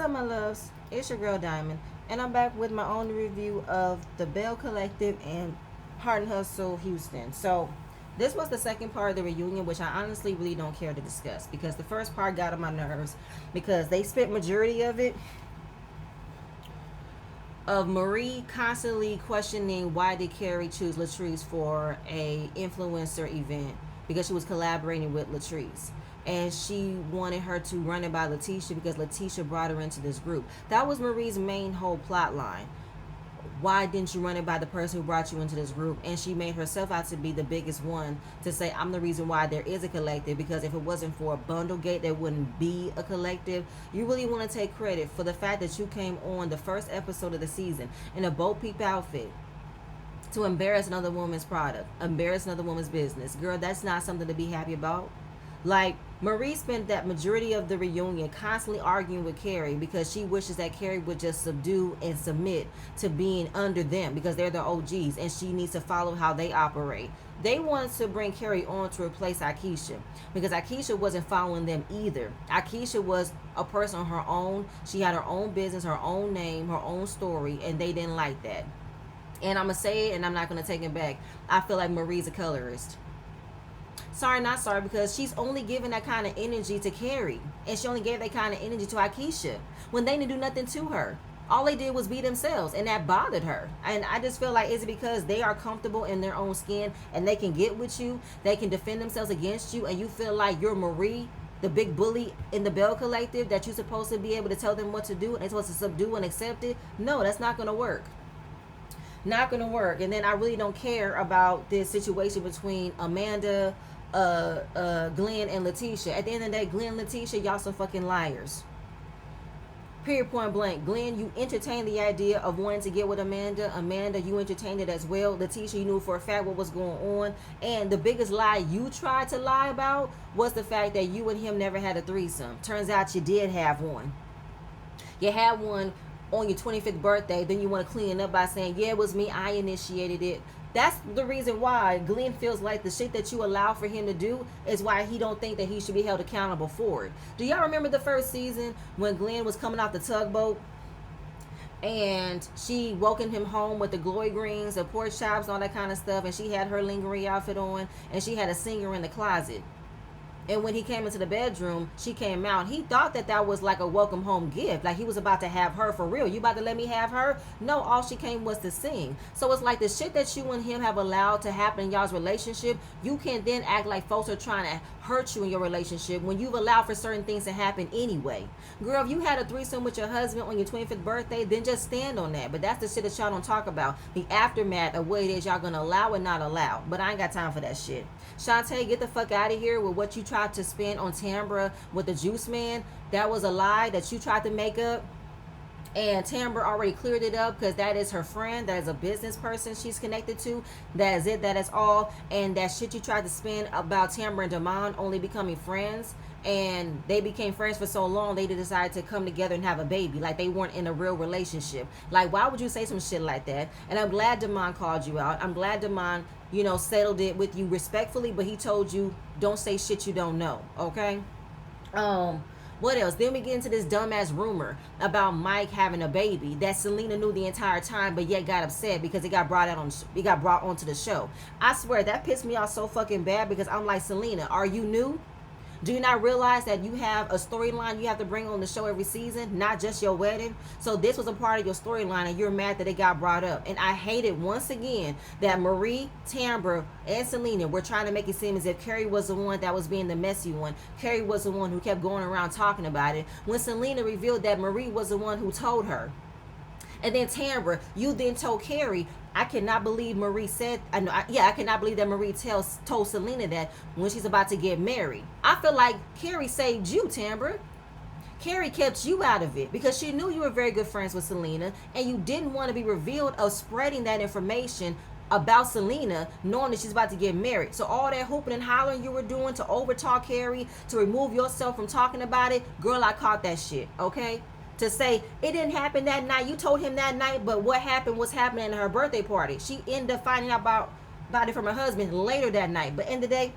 up, my loves? It's your girl Diamond, and I'm back with my own review of the Belle Collective and Heart and Hustle Houston. So, this was the second part of the reunion, which I honestly really don't care to discuss because the first part got on my nerves because they spent majority of Marie constantly questioning why did Keri choose Latrice for a influencer event because she was collaborating with Latrice. And she wanted her to run it by Letitia because Letitia brought her into this group. That was Marie's main whole plot line. Why didn't you run it by the person who brought you into this group? And she made herself out to be the biggest one to say, I'm the reason why there is a collective, because if it wasn't for a bundle gate, there wouldn't be a collective. You really want to take credit for the fact that you came on the first episode of the season in a Bo Peep outfit to embarrass another woman's product, embarrass another woman's business. Girl, that's not something to be happy about. Like, Marie spent that majority of the reunion constantly arguing with Keri because she wishes that Keri would just subdue and submit to being under them because they're the OGs and she needs to follow how they operate. They wanted to bring Keri on to replace Akeisha because Akeisha wasn't following them either. Akeisha was a person on her own. She had her own business, her own name, her own story, and they didn't like that. And I'm going to say it and I'm not going to take it back. I feel like Marie's a colorist. Sorry, not sorry, because she's only giving that kind of energy to Keri. And she only gave that kind of energy to Akeisha when they didn't do nothing to her. All they did was be themselves, and that bothered her. And I just feel like, is it because they are comfortable in their own skin and they can get with you, they can defend themselves against you, and you feel like you're Marie, the big bully in the Belle Collective, that you're supposed to be able to tell them what to do and they're supposed to subdue and accept it? No, that's not going to work. Not going to work. And then I really don't care about this situation between Amanda, Glenn and Letitia. At the end of the day, Glenn and Letitia, y'all some fucking liars. Period, point blank. Glenn, you entertained the idea of wanting to get with Amanda. Amanda, you entertained it as well. Letitia, you knew for a fact what was going on. And the biggest lie you tried to lie about was the fact that you and him never had a threesome. Turns out you did have one. You had one on your 25th birthday. Then you want to clean it up by saying, yeah, it was me. I initiated it. That's the reason why Glenn feels like the shit that you allow for him to do is why he don't think that he should be held accountable for it. Do y'all remember the first season when Glenn was coming off the tugboat and she woken him home with the glory greens, the pork chops, all that kind of stuff, and she had her lingerie outfit on and she had a singer in the closet? And when he came into the bedroom, she came out. He thought that that was like a welcome home gift. Like he was about to have her for real. You about to let me have her? No, all she came was to sing. So it's like the shit that you and him have allowed to happen in y'all's relationship, you can then act like folks are trying to hurt you in your relationship when you've allowed for certain things to happen anyway. Girl, if you had a threesome with your husband on your 25th birthday, then just stand on that. But that's the shit that y'all don't talk about. The aftermath of what it is y'all gonna allow and not allow. But I ain't got time for that shit. Shantae, get the fuck out of here with what you tried to spin on Tambra with the juice man. That was a lie that you tried to make up. And Tambra already cleared it up because that is her friend. That is a business person she's connected to. That is it. That is all. And that shit you tried to spin about Tambra and Damon only becoming friends. And they became friends for so long, they decided to come together and have a baby. Like they weren't in a real relationship. Like, why would you say some shit like that? And I'm glad Damon called you out. I'm glad Damon, settled it with you respectfully. But he told you, don't say shit you don't know. Okay? What else? Then we get into this dumbass rumor about Mike having a baby that Selena knew the entire time, but yet got upset because it got brought onto the show. I swear that pissed me off so fucking bad because I'm like, Selena, are you new? Do you not realize that you have a storyline you have to bring on the show every season, not just your wedding? So this was a part of your storyline and you're mad that it got brought up. And I hate it once again that Marie, Tambra, and Selena were trying to make it seem as if Keri was the one that was being the messy one. Keri was the one who kept going around talking about it, when Selena revealed that Marie was the one who told her. And then Tambra, you then told Keri, I cannot believe Marie said, I cannot believe that Marie told Selena that when she's about to get married. I feel like Keri saved you, Tambra. Keri kept you out of it because she knew you were very good friends with Selena and you didn't want to be revealed of spreading that information about Selena, knowing that she's about to get married. So all that hooping and hollering you were doing to overtalk Keri, to remove yourself from talking about it, girl, I caught that shit, okay? To say it didn't happen that night, you told him that night, but what happened was happening at her birthday party. She ended up finding out about it from her husband later that night. But in the day,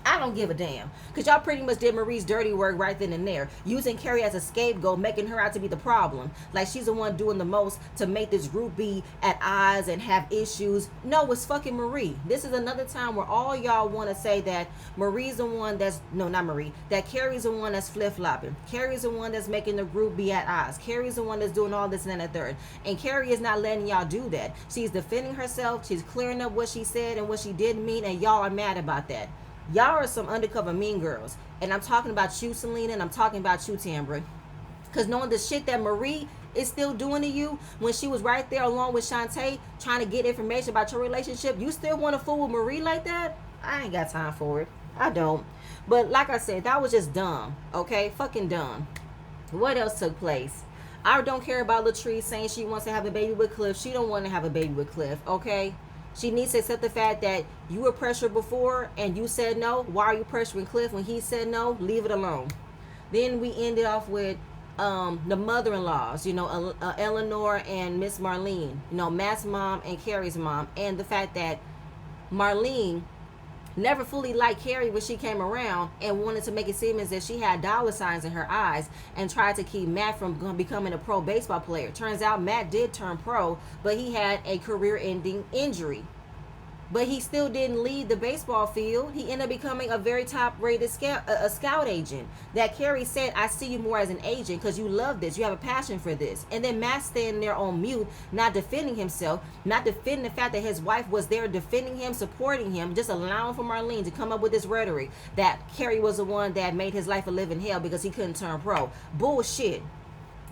I don't give a damn. Because y'all pretty much did Marie's dirty work right then and there. Using Keri as a scapegoat, making her out to be the problem. Like she's the one doing the most to make this group be at odds and have issues. No, it's fucking Marie. This is another time where all y'all want to say that Marie's the one that's, no, not Marie, that Keri's the one that's flip-flopping. Keri's the one that's making the group be at odds. Keri's the one that's doing all this and that and the third. And Keri is not letting y'all do that. She's defending herself. She's clearing up what she said and what she didn't mean, and y'all are mad about that. Y'all are some undercover mean girls. And I'm talking about you, Selena, and I'm talking about you, Tambra. Because knowing the shit that Marie is still doing to you when she was right there along with Shantae trying to get information about your relationship, you still want to fool with Marie like that? I ain't got time for it. I don't. But like I said, that was just dumb. Okay? Fucking dumb. What else took place? I don't care about Latrice saying she wants to have a baby with Cliff. She don't want to have a baby with Cliff. Okay? She needs to accept the fact that you were pressured before and you said no. Why are you pressuring Cliff when he said no? Leave it alone. Then we ended off with the mother-in-laws, you know, Eleanor and Miss Marlene, you know, Matt's mom and Keri's mom, and the fact that Marlene never fully liked Keri when she came around and wanted to make it seem as if she had dollar signs in her eyes and tried to keep Matt from becoming a pro baseball player. Turns out Matt did turn pro, but he had a career-ending injury. But he still didn't leave the baseball field. He ended up becoming a very top-rated scout agent. That Keri said, I see you more as an agent because you love this. You have a passion for this. And then Matt standing there on mute, not defending himself, not defending the fact that his wife was there defending him, supporting him, just allowing for Marlene to come up with this rhetoric that Keri was the one that made his life a living hell because he couldn't turn pro. Bullshit.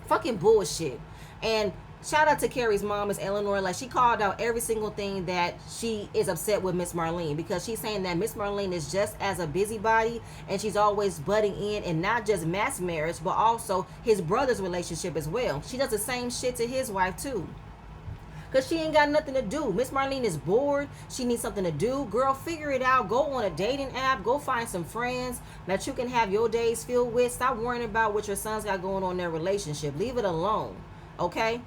Fucking bullshit. And shout out to Keri's mom, Miss Eleanor. Like, she called out every single thing that she is upset with Miss Marlene, because she's saying that Miss Marlene is just as a busybody and she's always butting in, and not just Matt's marriage but also his brother's relationship as well. She does the same shit to his wife too, because she ain't got nothing to do. Miss Marlene is bored. She needs something to do. Girl, figure it out. Go on a dating app. Go find some friends that you can have your days filled with. Stop worrying about what your sons got going on in their relationship. Leave it alone. Okay?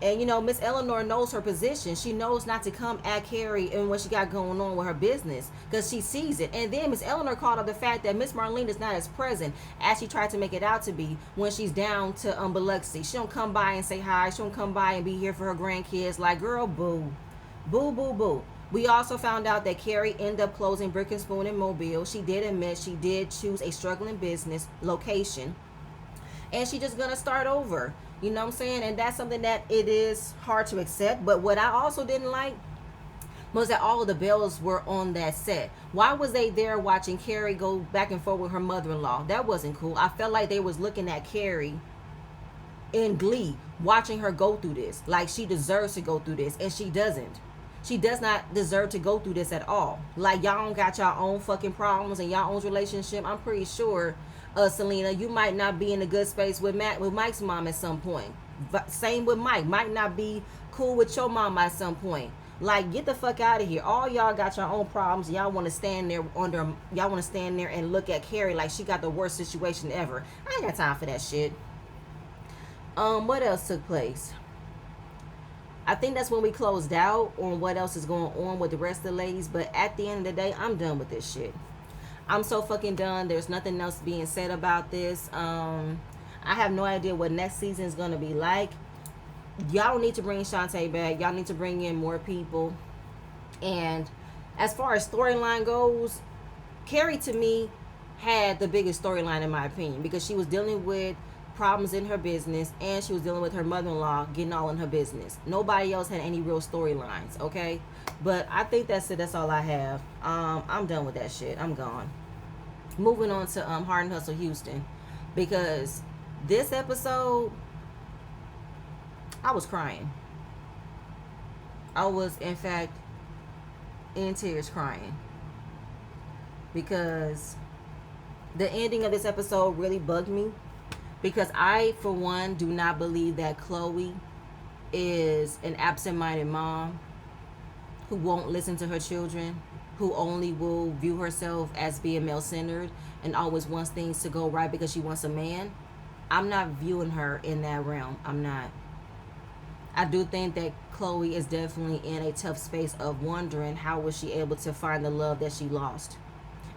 And, you know, Miss Eleanor knows her position. She knows not to come at Keri and what she got going on with her business, because she sees it. And then Miss Eleanor called up the fact that Miss Marlene is not as present as she tried to make it out to be when she's down to Biloxi. She don't come by and say hi. She don't come by and be here for her grandkids. Like, girl, boo. Boo, boo, boo. We also found out that Keri ended up closing Brick and Spoon in Mobile. She did admit she did choose a struggling business location, and she just gonna start over. You know what I'm saying? And that's something that it is hard to accept. But what I also didn't like was that all of the Belles were on that set. Why was they there watching Keri go back and forth with her mother-in-law? That wasn't cool. I felt like they was looking at Keri in glee, watching her go through this. Like she deserves to go through this, and she doesn't. She does not deserve to go through this at all. Like, y'all don't got y'all own fucking problems and y'all own relationship. I'm pretty sure, Selena, you might not be in a good space with Mike's mom at some point. Same with Mike. Might not be cool with your mom at some point. Like, get the fuck out of here. All y'all got your own problems. Y'all want to stand there and look at Keri like she got the worst situation ever. I ain't got time for that shit. What else took place? I think that's when we closed out on what else is going on with the rest of the ladies. But at the end of the day, I'm done with this shit. I'm so fucking done. There's nothing else being said about this. I have no idea what next season is going to be like. Y'all don't need to bring Shantae back. Y'all need to bring in more people. And as far as storyline goes, Keri, to me, had the biggest storyline in my opinion, because she was dealing with problems in her business and she was dealing with her mother-in-law getting all in her business. Nobody else had any real storylines, okay? But I think that's it. That's all I have. I'm done with that shit. I'm gone. Moving on to Hard and Hustle Houston, because this episode, I was crying. I was, in fact, in tears crying, because the ending of this episode really bugged me. Because I, for one, do not believe that Chloe is an absent-minded mom who won't listen to her children, who only will view herself as being male-centered and always wants things to go right because she wants a man. I'm not viewing her in that realm. I'm not. I do think that Chloe is definitely in a tough space of wondering how was she able to find the love that she lost.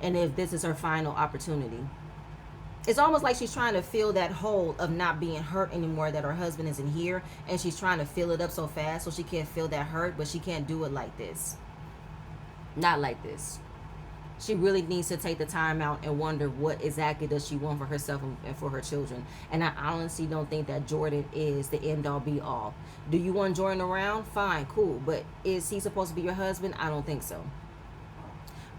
and if this is her final opportunity. It's almost like she's trying to fill that hole of not being hurt anymore, that her husband isn't here, and she's trying to fill it up so fast so she can't feel that hurt, but she can't do it like this. Not like this. She really needs to take the time out and wonder what exactly does she want for herself and for her children. And I honestly don't think that Jordan is the end all be all. Do you want Jordan around? Fine, cool. But is he supposed to be your husband? I don't think so.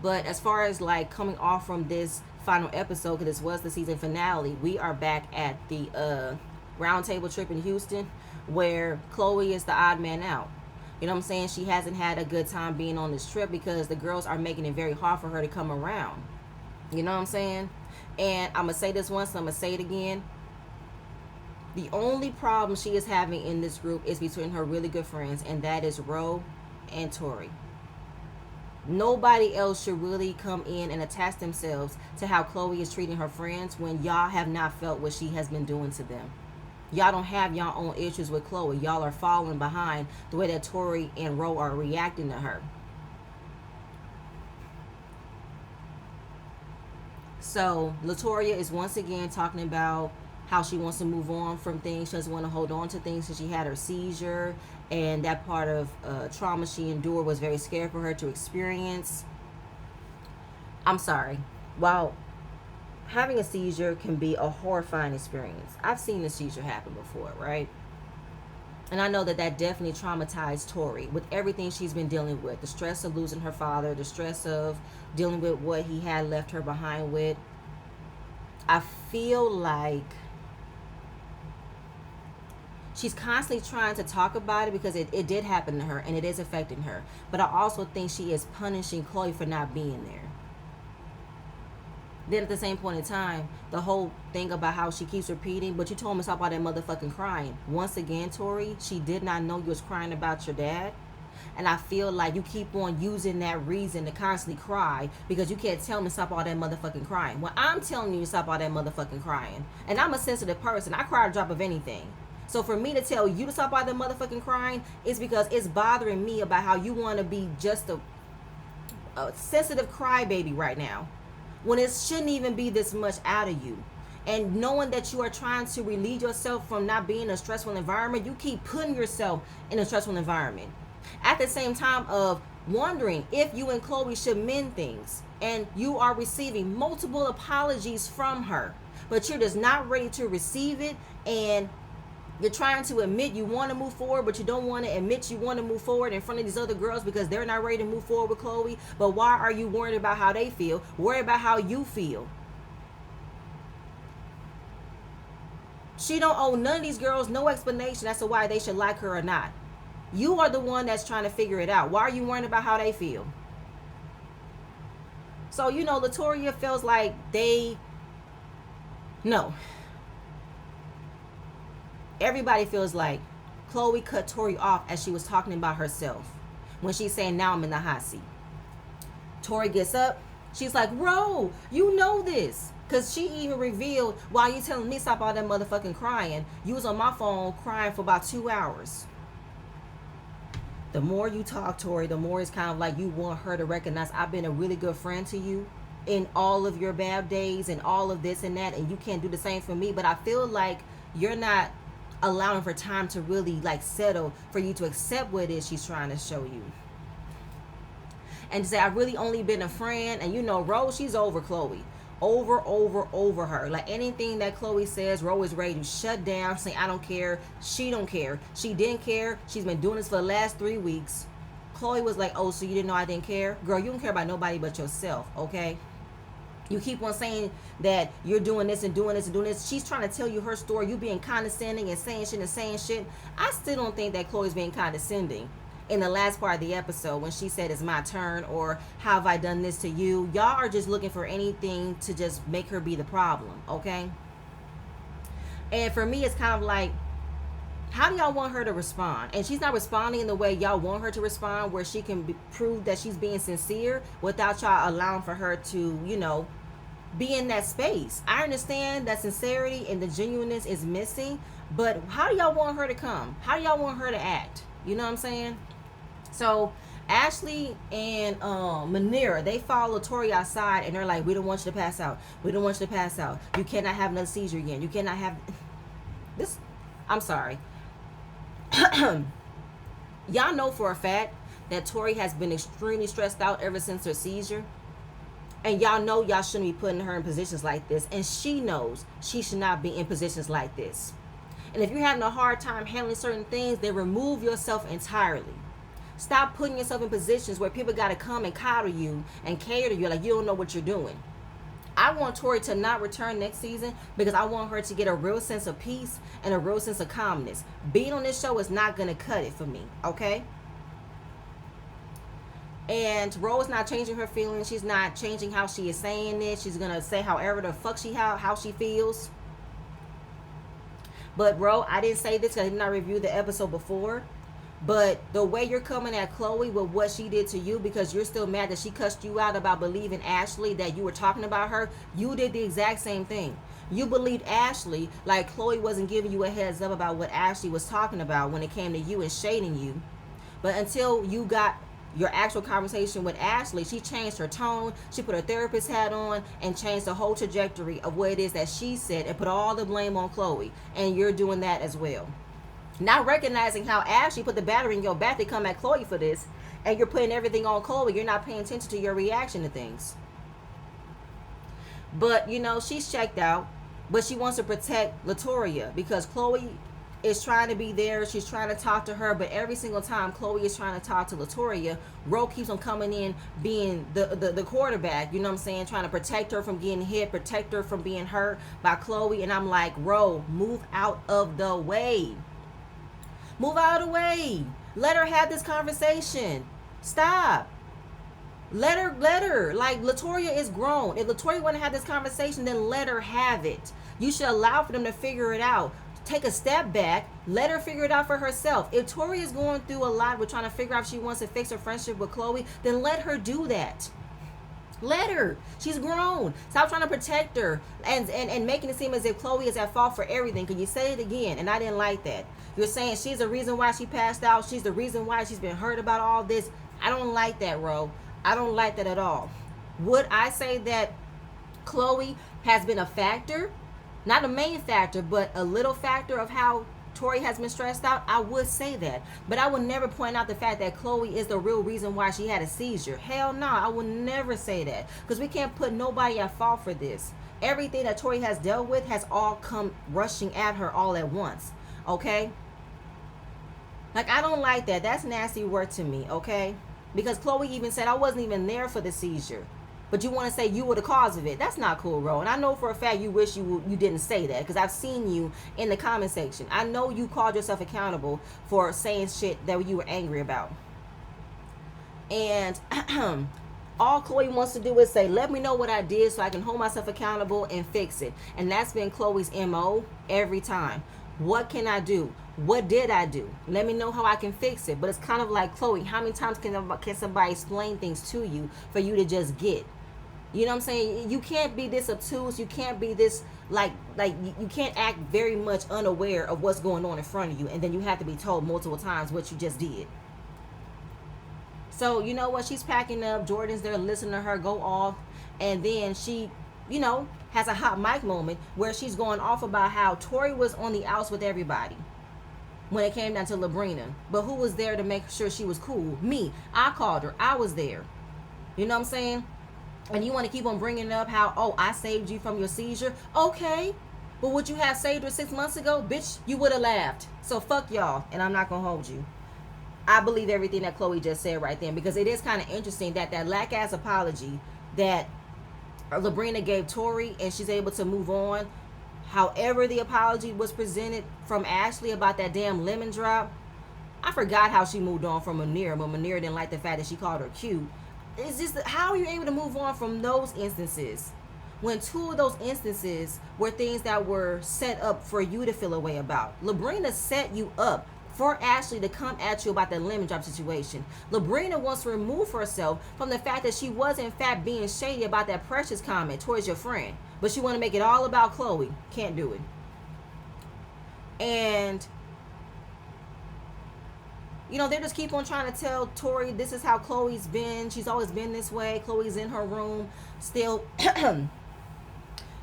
But as far as like coming off from this final episode, because this was the season finale, we are back at the round table trip in Houston, where Chloe is the odd man out. You know what I'm saying? She hasn't had a good time being on this trip because the girls are making it very hard for her to come around. You know what I'm saying? And I'm going to say this once, I'm going to say it again. The only problem she is having in this group is between her really good friends, and that is Ro and Tori. Nobody else should really come in and attach themselves to how Chloe is treating her friends when y'all have not felt what she has been doing to them. Y'all don't have y'all own issues with Chloe. Y'all are following behind the way that Tori and Ro are reacting to her. So Latorria is once again talking about how she wants to move on from things. She doesn't want to hold on to things since she had her seizure. And that part of trauma she endured was very scary for her to experience. I'm sorry. While having a seizure can be a horrifying experience, I've seen a seizure happen before, right? And I know that that definitely traumatized Tori with everything she's been dealing with. The stress of losing her father, the stress of dealing with what he had left her behind with. I feel like she's constantly trying to talk about it because it did happen to her and it is affecting her. But I also think she is punishing Chloe for not being there. Then at the same point in time, the whole thing about how she keeps repeating, but you told me to stop all that motherfucking crying. Once again, Tori, she did not know you was crying about your dad. And I feel like you keep on using that reason to constantly cry because you can't tell me to stop all that motherfucking crying. Well, I'm telling you to stop all that motherfucking crying. And I'm a sensitive person. I cry a drop of anything. So for me to tell you to stop all that motherfucking crying is because it's bothering me about how you want to be just a sensitive crybaby right now, when it shouldn't even be this much out of you. And knowing that you are trying to relieve yourself from not being in a stressful environment, you keep putting yourself in a stressful environment. At the same time of wondering if you and Chloe should mend things. And you are receiving multiple apologies from her, but you're just not ready to receive it. And you're trying to admit you want to move forward, but you don't want to admit you want to move forward in front of these other girls because they're not ready to move forward with Chloe. But why are you worried about how they feel? Worry about how you feel. She don't owe none of these girls no explanation as to why they should like her or not. You are the one that's trying to figure it out. Why are you worrying about how they feel? So, you know, Latorria feels like no. Everybody feels like Chloe cut Tori off as she was talking about herself when she's saying, now I'm in the hot seat. Tori gets up. She's like, Ro, you know this. Because she even revealed, while you telling me stop all that motherfucking crying, you was on my phone crying for about 2 hours. The more you talk, Tori, the more it's kind of like you want her to recognize I've been a really good friend to you in all of your bad days and all of this and that, and you can't do the same for me. But I feel like you're not allowing for time to really like settle for you to accept what it is she's trying to show you. And to say, I've really only been a friend. And you know, Rose, she's over Chloe. Over her. Like anything that Chloe says, Ro is ready to shut down, saying, I don't care. She don't care. She didn't care. She's been doing this for the last 3 weeks. Chloe was like, oh, so you didn't know I didn't care? Girl, you don't care about nobody but yourself, okay? You keep on saying that you're doing this and doing this and doing this. She's trying to tell you her story. You being condescending and saying shit and saying shit. I still don't think that Chloe's being condescending. In the last part of the episode when she said it's my turn or how have I done this to you, y'all are just looking for anything to just make her be the problem, okay? And for me, it's kind of like, how do y'all want her to respond? And she's not responding in the way y'all want her to respond, where she can prove that she's being sincere without y'all allowing for her to, you know, be in that space. I understand that sincerity and the genuineness is missing, but how do y'all want her to come? How do y'all want her to act? You know what I'm saying? So Ashley and Manira, they follow Latorria outside and they're like, we don't want you to pass out. We don't want you to pass out. You cannot have another seizure again. You cannot have this. I'm sorry. Y'all know for a fact that Tori has been extremely stressed out ever since her seizure. And y'all know y'all shouldn't be putting her in positions like this. And she knows she should not be in positions like this. And if you're having a hard time handling certain things, then remove yourself entirely. Stop putting yourself in positions where people got to come and coddle you and cater to you like you don't know what you're doing. I want Tori to not return next season because I want her to get a real sense of peace and a real sense of calmness. Being on this show is not going to cut it for me, okay? And Rose not changing her feelings. She's not changing how she is saying it. She's going to say however the fuck how she feels. But, bro, I didn't say this because I did not review the episode before. But the way you're coming at Chloe with what she did to you, because you're still mad that she cussed you out about believing Ashley, that you were talking about her, you did the exact same thing. You believed Ashley like Chloe wasn't giving you a heads up about what Ashley was talking about when it came to you and shading you. But until you got your actual conversation with Ashley, she changed her tone, she put her therapist hat on, and changed the whole trajectory of what it is that she said and put all the blame on Chloe. And you're doing that as well. Not recognizing how Ashley put the battery in your back to come at Chloe for this, and you're putting everything on Chloe. You're not paying attention to your reaction to things. But, you know, she's checked out, but she wants to protect Latorria because Chloe is trying to be there. She's trying to talk to her, but every single time Chloe is trying to talk to Latorria, Ro keeps on coming in being the quarterback, you know what I'm saying, trying to protect her from getting hit, protect her from being hurt by Chloe. And I'm like, Ro, move out of the way. Move out of the way. Let her have this conversation. Stop. Let her. Like, Latorria is grown. If Latorria want to have this conversation, then let her have it. You should allow for them to figure it out. Take a step back. Let her figure it out for herself. If Tori is going through a lot with trying to figure out if she wants to fix her friendship with Chloe, then let her do that. Let her. She's grown. Stop trying to protect her and making it seem as if Chloe is at fault for everything. Because you say it again, and I didn't like that. You're saying she's the reason why she passed out. She's the reason why she's been hurt about all this. I don't like that, Ro. I don't like that at all. Would I say that Chloe has been a factor? Not a main factor, but a little factor of how Tori has been stressed out? I would say that. But I would never point out the fact that Chloe is the real reason why she had a seizure. Hell no, I would never say that. Because we can't put nobody at fault for this. Everything that Tori has dealt with has all come rushing at her all at once. Okay? Like, I don't like that. That's nasty word to me, okay? Because Chloe even said, I wasn't even there for the seizure. But you want to say you were the cause of it. That's not cool, Ro. And I know for a fact you wish you didn't say that. Because I've seen you in the comment section. I know you called yourself accountable for saying shit that you were angry about. And all Chloe wants to do is say, let me know what I did so I can hold myself accountable and fix it. And that's been Chloe's MO every time. What can I do? What did I do? Let me know how I can fix it. But it's kind of like, Chloe, how many times can somebody explain things to you for you to just get? You know what I'm saying? You can't be this obtuse. You can't be this, like you can't act very much unaware of what's going on in front of you. And then you have to be told multiple times what you just did. So, you know what? She's packing up. Jordan's there listening to her go off. And then she, you know, has a hot mic moment where she's going off about how Tori was on the outs with everybody when it came down to Labrina. But who was there to make sure she was cool? Me. I called her. I was there. You know what I'm saying? And you want to keep on bringing up how, oh, I saved you from your seizure. Okay. But would you have saved her 6 months ago? Bitch, you would have laughed. So fuck y'all. And I'm not going to hold you. I believe everything that Chloe just said right then. Because it is kind of interesting that lack-ass apology that Labrina gave Tori, and she's able to move on. However the apology was presented from Ashley about that damn lemon drop, I forgot how she moved on from Manira, but Manira didn't like the fact that she called her cute. It's just, how are you able to move on from those instances when two of those instances were things that were set up for you to feel a way about? Labrina set you up for Ashley to come at you about the lemon drop situation. Labrina wants to remove herself from the fact that she was in fact being shady about that Precious comment towards your friend. But she want to make it all about Chloe. Can't do it. And You know, they just keep on trying to tell Tori this is how Chloe's been. She's always been this way. Chloe's in her room, still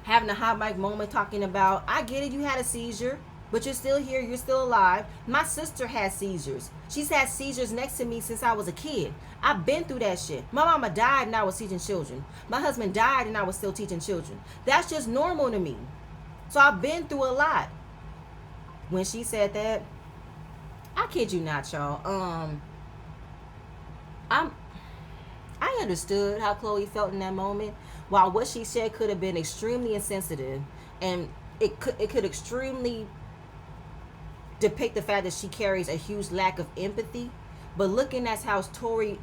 having a hot mic moment talking about, I get it, you had a seizure, but you're still here, you're still alive. My sister has seizures. She's had seizures next to me since I was a kid. I've been through that shit. My mama died and I was teaching children. My husband died and I was still teaching children. That's just normal to me. So I've been through a lot. When she said that, I kid you not, y'all. I understood how Chloe felt in that moment. While what she said could have been extremely insensitive, and it could extremely depict the fact that she carries a huge lack of empathy. But looking at how Chloe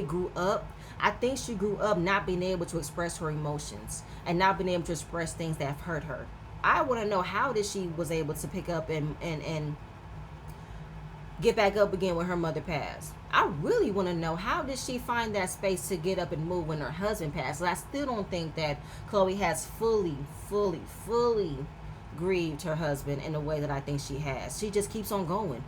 grew up, I think she grew up not being able to express her emotions and not being able to express things that have hurt her. I want to know how did she was able to pick up and get back up again when her mother passed. I really want to know, how did she find that space to get up and move when her husband passed? I still don't think that Chloe has fully grieved her husband in the way that I think she has. She just keeps on going.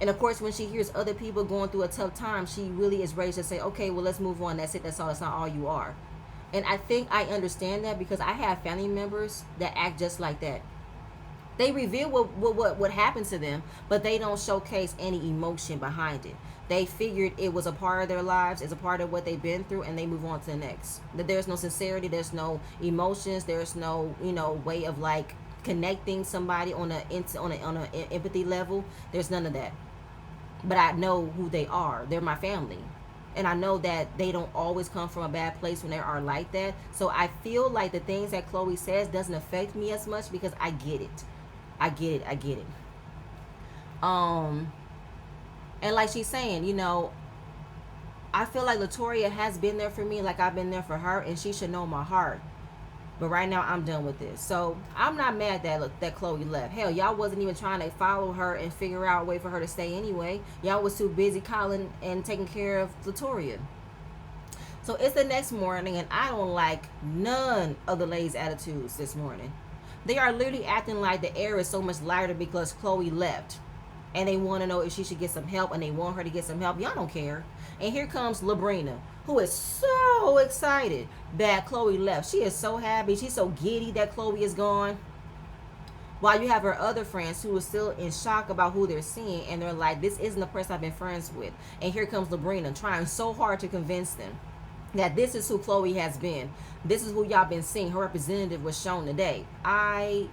And of course, when she hears other people going through a tough time, she really is ready to say, okay, well, let's move on. That's it. That's all. That's not all you are. And I think I understand that because I have family members that act just like that. They reveal what happened to them, but they don't showcase any emotion behind it. They figured it was a part of their lives, it's a part of what they've been through, and they move on to the next. That there's no sincerity, there's no emotions, there's no way of like connecting somebody on a empathy level. There's none of that. But I know who they are. They're my family. And I know that they don't always come from a bad place when they are like that. So I feel like the things that Chloe says doesn't affect me as much because I get it. I get it. And like she's saying, I feel like Latorria has been there for me like I've been there for her, and she should know my heart. But right now I'm done with this. So I'm not mad that Chloe left. Hell, y'all wasn't even trying to follow her and figure out a way for her to stay anyway. Y'all was too busy calling and taking care of Latorria. So it's the next morning, and I don't like none of the ladies' attitudes this morning. They are literally acting like the air is so much lighter because Chloe left. And they want to know if she should get some help, and they want her to get some help. Y'all don't care. And here comes Labrina, who is so excited that Chloe left. She is so happy. She's so giddy that Chloe is gone. While you have her other friends who are still in shock about who they're seeing, and they're like, this isn't the person I've been friends with. And here comes Labrina trying so hard to convince them that this is who Chloe has been. This is who y'all been seeing. Her representative was shown today. I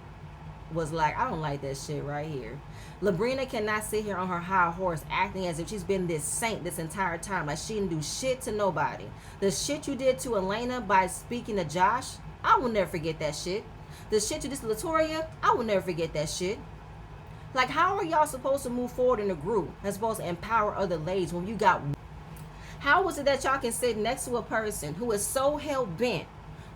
was like, I don't like that shit right here. Labrina cannot sit here on her high horse acting as if she's been this saint this entire time. Like she didn't do shit to nobody. The shit you did to Elena by speaking to Josh, I will never forget that shit. The shit you did to Latorria, I will never forget that shit. Like, how are y'all supposed to move forward in a group and supposed to empower other ladies when you got... How is it that y'all can sit next to a person who is so hell-bent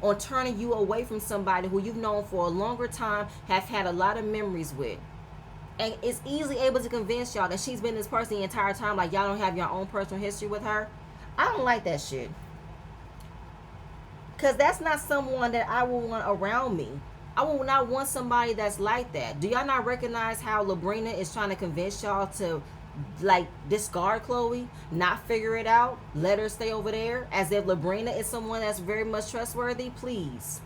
on turning you away from somebody who you've known for a longer time, have had a lot of memories with, and is easily able to convince y'all that she's been this person the entire time, like y'all don't have your own personal history with her? I don't like that shit. Because that's not someone that I will want around me. I will not want somebody that's like that. Do y'all not recognize how Labrina is trying to convince y'all to like discard Chloe, not figure it out, let her stay over there, as if Labrina is someone that's very much trustworthy? Please.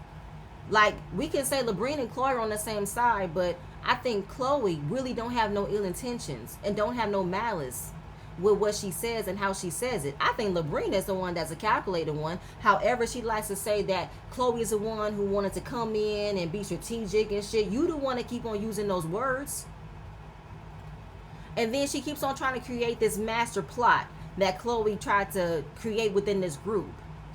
Like, we can say Labrina and Chloe are on the same side, but I think Chloe really don't have no ill intentions and don't have no malice with what she says and how she says it. I think Labrina is the one that's a calculated one. However, she likes to say that Chloe is the one who wanted to come in and be strategic and shit. You the one to keep on using those words. And then she keeps on trying to create this master plot that Chloe tried to create within this group,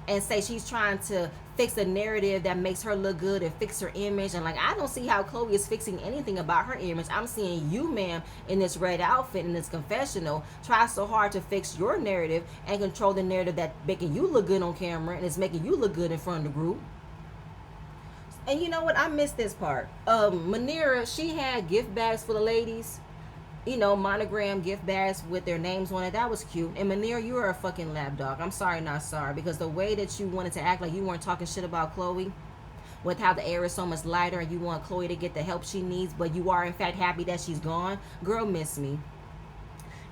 and say she's trying to fix the narrative that makes her look good and fix her image. And like, I don't see how Chloe is fixing anything about her image. I'm seeing you, ma'am, in this red outfit in this confessional, try so hard to fix your narrative and control the narrative that making you look good on camera and is making you look good in front of the group. And you know what? I missed this part. Manira, she had gift bags for the ladies. Monogram gift bags with their names on it. That was cute. And Manir, you are a fucking lapdog. I'm sorry, not sorry. Because the way that you wanted to act like you weren't talking shit about Chloe, with how the air is so much lighter and you want Chloe to get the help she needs, but you are in fact happy that she's gone. Girl, miss me.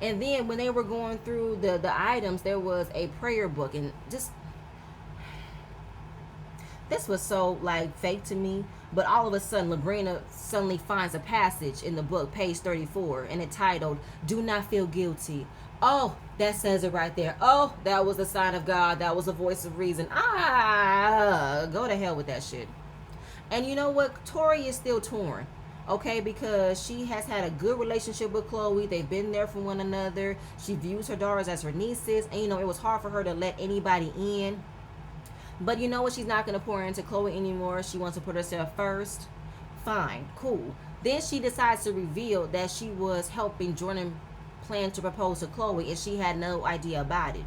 And then when they were going through the items, there was a prayer book, and just this was so like fake to me. But all of a sudden, Labrina suddenly finds a passage in the book, page 34, and it titled, "Do not feel guilty." Oh, that says it right there. Oh, that was the sign of God. That was the voice of reason. Go to hell with that shit. And you know what? Tori is still torn. Okay, because she has had a good relationship with Chloe. They've been there for one another. She views her daughters as her nieces. And, it was hard for her to let anybody in. But you know what? She's not going to pour into Chloe anymore. She wants to put herself first. Fine, cool. Then she decides to reveal that she was helping Jordan plan to propose to Chloe, and she had no idea about it.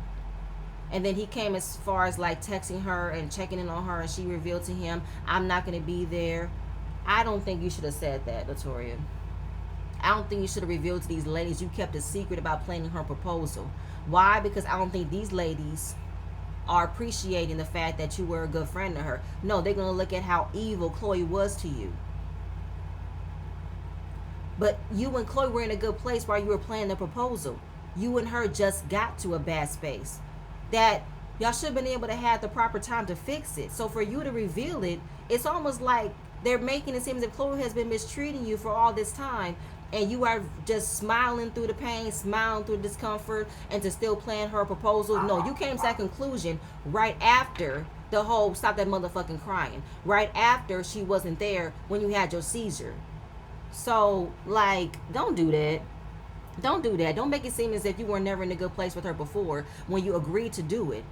And then he came as far as like texting her and checking in on her, and she revealed to him, "I'm not going to be there." I don't think you should have said that, Latorria. I don't think you should have revealed to these ladies you kept a secret about planning her proposal. Why? Because I don't think these ladies are appreciating the fact that you were a good friend to her. No, they're going to look at how evil Chloe was to you. But you and Chloe were in a good place while you were planning the proposal. You and her just got to a bad space that y'all should have been able to have the proper time to fix it. So for you to reveal it, it's almost like they're making it seem as if Chloe has been mistreating you for all this time, and you are just smiling through the pain, smiling through the discomfort, and to still plan her proposal. No, you came to that conclusion right after the whole "stop that motherfucking crying," right after she wasn't there when you had your seizure. So, like, don't do that. Don't do that. Don't make it seem as if you were never in a good place with her before when you agreed to do it.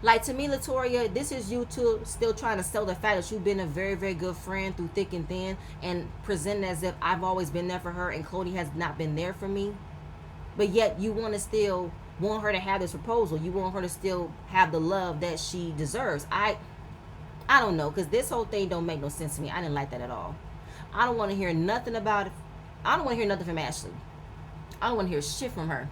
Like, to me, Latorria, this is you two still trying to sell the fact that you've been a very, very good friend through thick and thin, and present as if I've always been there for her and Chloe has not been there for me. But yet you want to still want her to have this proposal. You want her to still have the love that she deserves. I don't know, because this whole thing don't make no sense to me. I didn't like that at all. I don't want to hear nothing about it. I don't want to hear nothing from Ashley. I don't want to hear shit from her.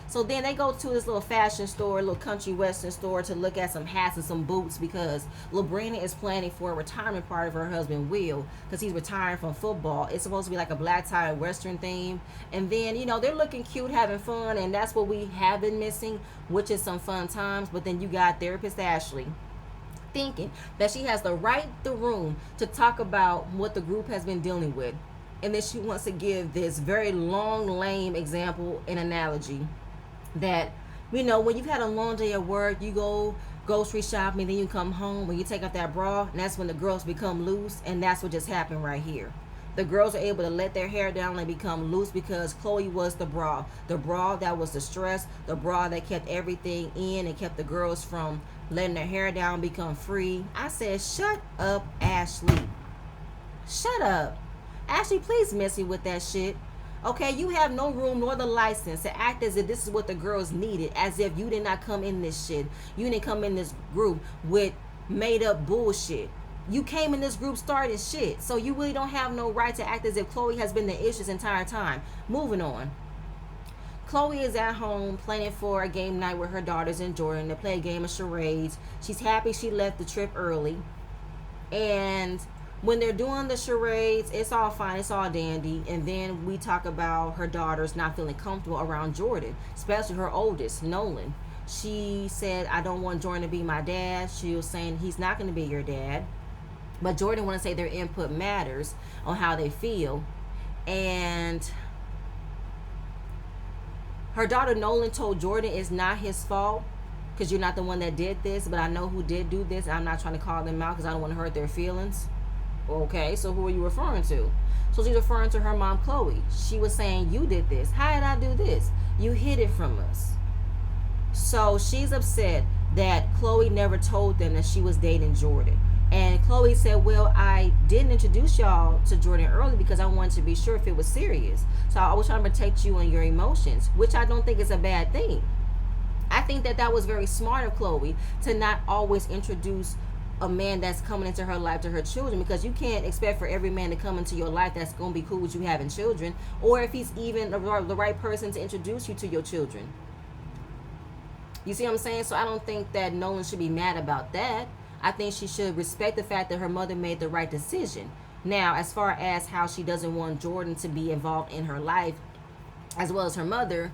So then they go to this little fashion store, little country western store, to look at some hats and some boots, because Labrina is planning for a retirement party for her husband Will, because he's retiring from football. It's supposed to be like a black tie western theme. And then, they're looking cute, having fun, and that's what we have been missing, which is some fun times. But then you got therapist Ashley thinking that she has the room to talk about what the group has been dealing with. And then she wants to give this very long, lame example and analogy that, when you've had a long day at work, you go grocery shopping, then you come home, when you take off that bra, and that's when the girls become loose. And that's what just happened right here. The girls are able to let their hair down and become loose because Chloe was the bra that was the stress, the bra that kept everything in and kept the girls from letting their hair down, become free. I said, shut up, Ashley. Shut up. Ashley, please miss me with that shit. Okay, you have no room nor the license to act as if this is what the girls needed, as if you did not come in this shit. You didn't come in this group with made up bullshit. You came in this group starting shit. So you really don't have no right to act as if Chloe has been the issue this entire time. Moving on. Chloe is at home planning for a game night with her daughters and Jordan. They play a game of charades. She's happy she left the trip early. And when they're doing the charades, it's all fine, it's all dandy. And then we talk about her daughters not feeling comfortable around Jordan, especially her oldest, Nolan. She said, "I don't want Jordan to be my dad." She was saying he's not going to be your dad. But Jordan want to say their input matters on how they feel. And her daughter Nolan told Jordan it's not his fault because you're not the one that did this, but I know who did do this. I'm not trying to call them out because I don't want to hurt their feelings. Okay, so who are you referring to? So she's referring to her mom, Chloe. She was saying, you did this. How did I do this? You hid it from us. So she's upset that Chloe never told them that she was dating Jordan. And Chloe said, well, I didn't introduce y'all to Jordan early because I wanted to be sure if it was serious. So I was trying to protect you and your emotions, which I don't think is a bad thing. I think that was very smart of Chloe to not always introduce a man that's coming into her life to her children, because you can't expect for every man to come into your life that's going to be cool with you having children, or if he's even the right person to introduce you to your children. You see what I'm saying? So I don't think that Nolan should be mad about that. I think she should respect the fact that her mother made the right decision. Now, as far as how she doesn't want Jordan to be involved in her life, as well as her mother,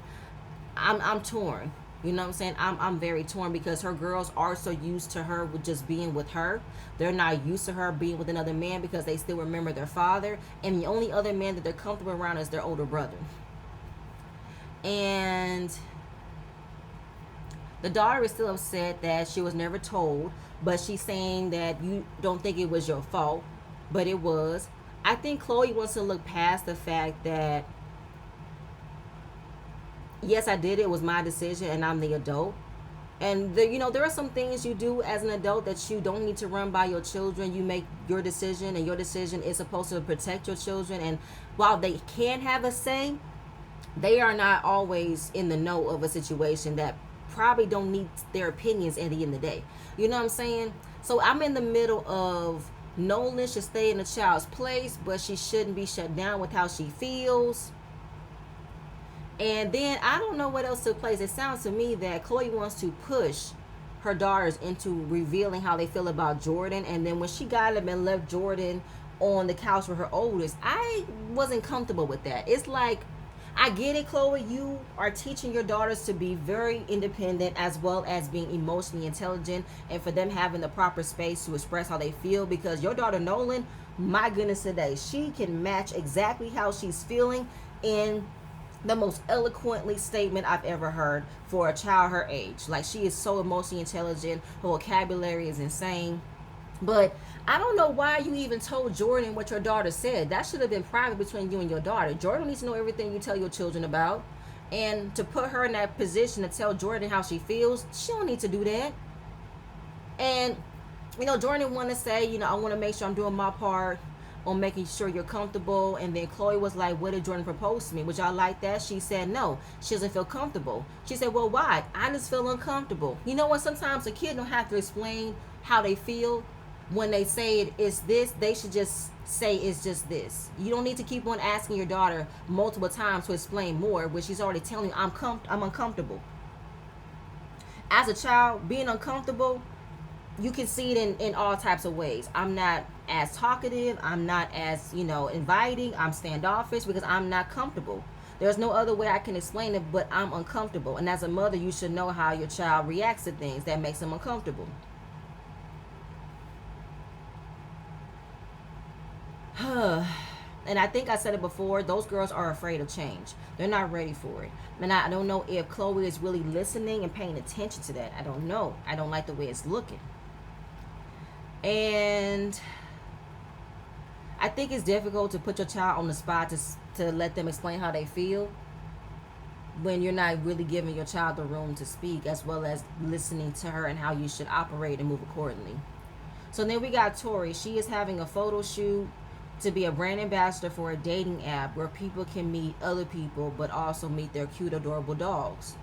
I'm torn. You know what I'm saying? I'm very torn because her girls are so used to her with just being with her. They're not used to her being with another man because they still remember their father. And the only other man that they're comfortable around is their older brother. And the daughter is still upset that she was never told, but she's saying that you don't think it was your fault, but it was. I think Chloe wants to look past the fact that yes, I did. It was my decision, and I'm the adult. And there are some things you do as an adult that you don't need to run by your children. You make your decision, and your decision is supposed to protect your children. And while they can have a say, they are not always in the know of a situation that probably don't need their opinions at the end of the day. You know what I'm saying? So I'm in the middle of Nolan should stay in the child's place, but she shouldn't be shut down with how she feels. And then I don't know what else took place. It sounds to me that Chloe wants to push her daughters into revealing how they feel about Jordan. And then when she got up and left Jordan on the couch with her oldest, I wasn't comfortable with that. It's like, I get it, Chloe. You are teaching your daughters to be very independent as well as being emotionally intelligent and for them having the proper space to express how they feel, because your daughter Nolan, my goodness today, she can match exactly how she's feeling in the most eloquently statement I've ever heard for a child her age. Like, she is so emotionally intelligent. Her vocabulary is insane. But I don't know why you even told Jordan what your daughter said. That should have been private between you and your daughter. Jordan needs to know everything you tell your children about. And to put her in that position to tell Jordan how she feels, she don't need to do that. And, Jordan wanted to say, I want to make sure I'm doing my part on making sure you're comfortable. And then Chloe was like, what did Jordan propose to me? Would y'all like that? She said no, she doesn't feel comfortable. She said, well, why? I just feel uncomfortable. You know what? Sometimes a kid don't have to explain how they feel. When they say it is this, they should just say it's just this. You don't need to keep on asking your daughter multiple times to explain more, when she's already telling you, I'm uncomfortable. As a child, being uncomfortable, you can see it in all types of ways. I'm not as talkative. I'm not as, inviting. I'm standoffish because I'm not comfortable. There's no other way I can explain it, but I'm uncomfortable. And as a mother, you should know how your child reacts to things that makes them uncomfortable. And I think I said it before, those girls are afraid of change. They're not ready for it. And I don't know if Chloe is really listening and paying attention to that. I don't know. I don't like the way it's looking. And I think it's difficult to put your child on the spot to let them explain how they feel when you're not really giving your child the room to speak, as well as listening to her and how you should operate and move accordingly. So then we got Tori. She is having a photo shoot to be a brand ambassador for a dating app where people can meet other people but also meet their cute, adorable dogs.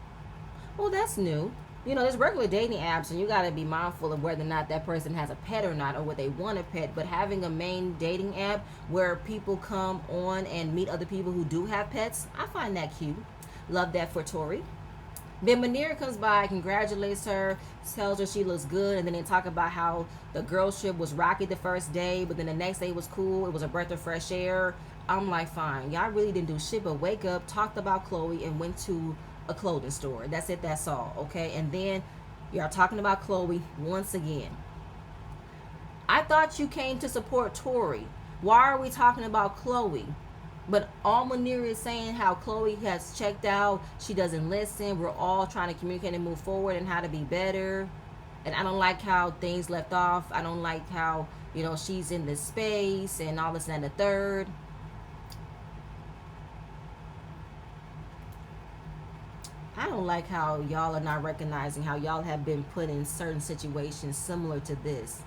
Well, that's new. There's regular dating apps, and you got to be mindful of whether or not that person has a pet or not, or what they want a pet. But having a main dating app where people come on and meet other people who do have pets, I find that cute. Love that for Tori. Then Manira comes by, congratulates her, tells her she looks good, and then they talk about how the girls trip was rocky the first day, but then the next day was cool. It was a breath of fresh air. I'm like, fine. Y'all really didn't do shit but wake up, talked about Chloe, and went to a clothing store. That's it. That's all. Okay? And then y'all talking about Chloe once again. I thought you came to support Tori. Why are we talking about Chloe? But all Manira is saying how Chloe has checked out. She doesn't listen. We're all trying to communicate and move forward and how to be better. And I don't like how things left off. I don't like how, she's in this space and all this and the third. I don't like how y'all are not recognizing how y'all have been put in certain situations similar to this,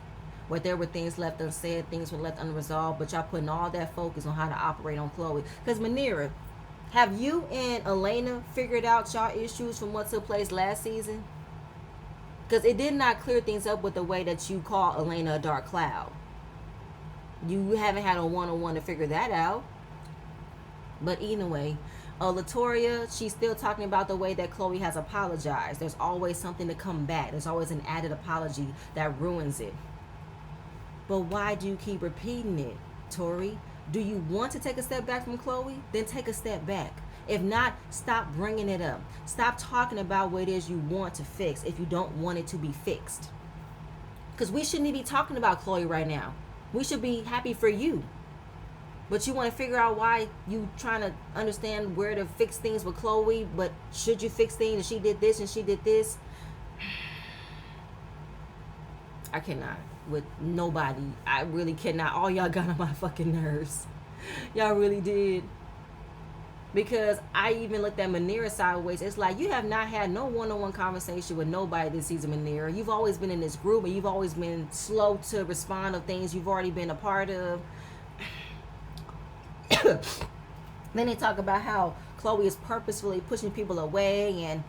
where there were things left unsaid, things were left unresolved, but y'all putting all that focus on how to operate on Chloe. Because Manira, have you and Elena figured out y'all issues from what took place last season? Because it did not clear things up with the way that you call Elena a dark cloud. You haven't had a one-on-one to figure that out. But anyway, Latorria, she's still talking about the way that Chloe has apologized. There's always something to come back. There's always an added apology that ruins it. But why do you keep repeating it, Tori? Do you want to take a step back from Chloe? Then take a step back. If not, stop bringing it up. Stop talking about what it is you want to fix if you don't want it to be fixed. Because we shouldn't be talking about Chloe right now. We should be happy for you. But you want to figure out why you trying to understand where to fix things with Chloe. But should you fix things and she did this and she did this? I cannot with nobody. I really cannot. All y'all got on my fucking nerves. Y'all really did. Because I even looked at Manera sideways. It's like you have not had no one-on-one conversation with nobody this season, Manera. You've always been in this group and you've always been slow to respond to things you've already been a part of. Then they talk about how Chloe is purposefully pushing people away, and